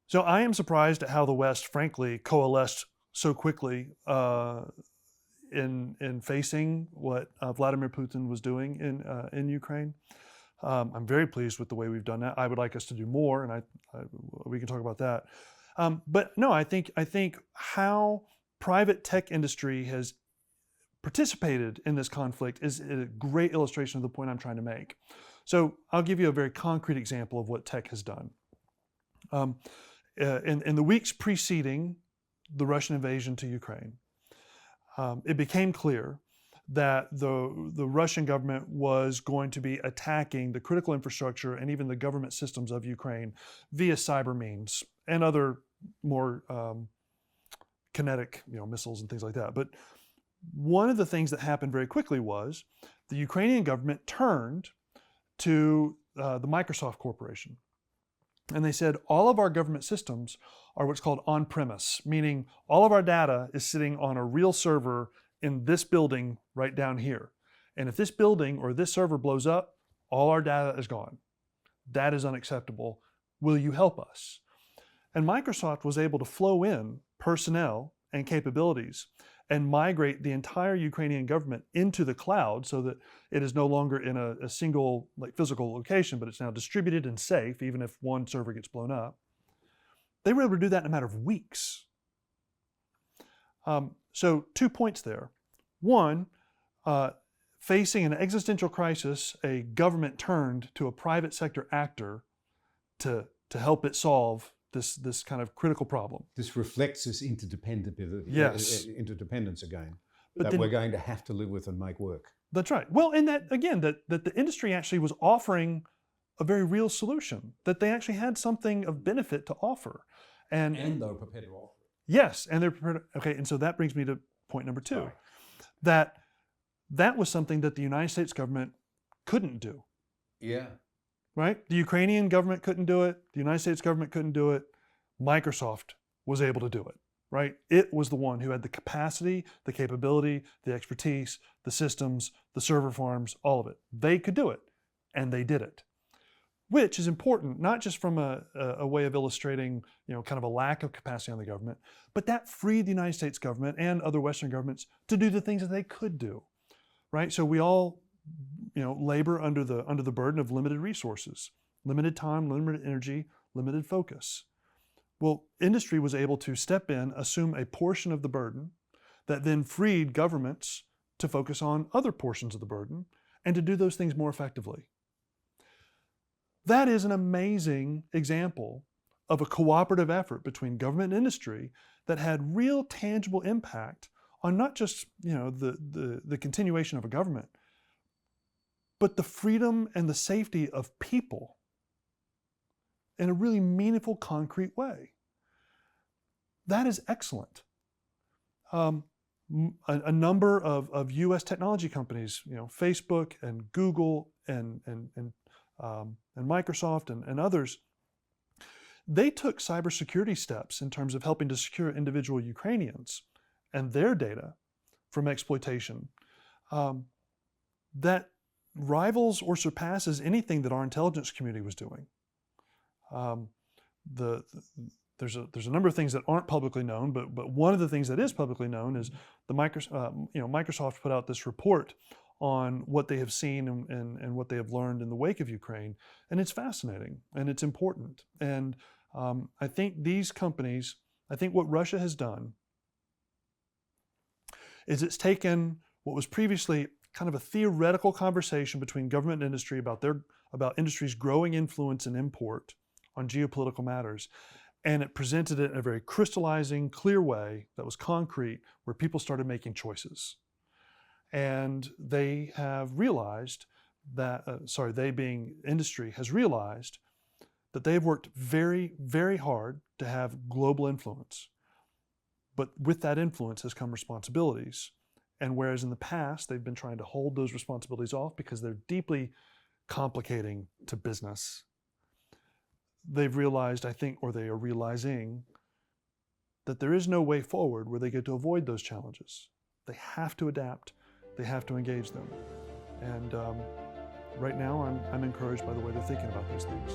So I am surprised at how the West, frankly, coalesced so quickly in facing what Vladimir Putin was doing in Ukraine. I'm very pleased with the way we've done that. I would like us to do more, and we can talk about that. But no, I think how private tech industry has participated in this conflict is a great illustration of the point I'm trying to make. So I'll give you a very concrete example of what tech has done. Um, in the weeks preceding the Russian invasion to Ukraine, it became clear that the Russian government was going to be attacking the critical infrastructure and even the government systems of Ukraine via cyber means and other more kinetic, missiles and things like that. But one of the things that happened very quickly was the Ukrainian government turned to the Microsoft Corporation. And they said, all of our government systems are what's called on-premise, meaning all of our data is sitting on a real server in this building right down here. And if this building or this server blows up, all our data is gone. That is unacceptable. Will you help us? And Microsoft was able to flow in personnel and capabilities and migrate the entire Ukrainian government into the cloud so that it is no longer in a single physical location, but it's now distributed and safe, even if one server gets blown up. They were able to do that in a matter of weeks. So 2 points there. One, facing an existential crisis, a government turned to a private sector actor to help it solve this kind of critical problem. This reflects this interdependence again, but that we're going to have to live with and make work. That's right. Well, and that again, that the industry actually was offering a very real solution, that they actually had something of benefit to offer. And they were prepared to offer it. Yes, and they're prepared. Okay, and so that brings me to point number two, that was something that the United States government couldn't do. Yeah. Right? The Ukrainian government couldn't do it. The United States government couldn't do it. Microsoft was able to do it, right? It was the one who had the capacity, the capability, the expertise, the systems, the server farms, all of it. They could do it, and they did it, which is important, not just from a way of illustrating, kind of a lack of capacity on the government, but that freed the United States government and other Western governments to do the things that they could do, right? So we all labor under the burden of limited resources, limited time, limited energy, limited focus. Well, industry was able to step in, assume a portion of the burden that then freed governments to focus on other portions of the burden and to do those things more effectively. That is an amazing example of a cooperative effort between government and industry that had real tangible impact on not just the continuation of a government, but the freedom and the safety of people in a really meaningful, concrete way. That is excellent. A number of U.S. technology companies, Facebook and Google and Microsoft and others, they took cybersecurity steps in terms of helping to secure individual Ukrainians and their data from exploitation that rivals or surpasses anything that our intelligence community was doing. There's a number of things that aren't publicly known, but one of the things that is publicly known is Microsoft put out this report on what they have seen and what they have learned in the wake of Ukraine, and it's fascinating and it's important. And I think these companies, I think what Russia has done is it's taken what was previously kind of a theoretical conversation between government and industry about industry's growing influence and import on geopolitical matters, and it presented it in a very crystallizing, clear way that was concrete, where people started making choices. And they have realized that, they being industry, has realized that they've worked very, very hard to have global influence. But with that influence has come responsibilities. And whereas in the past, they've been trying to hold those responsibilities off because they're deeply complicating to business, they've realized, I think, or they are realizing, that there is no way forward where they get to avoid those challenges. They have to adapt. They have to engage them. And right now, I'm encouraged by the way they're thinking about these things.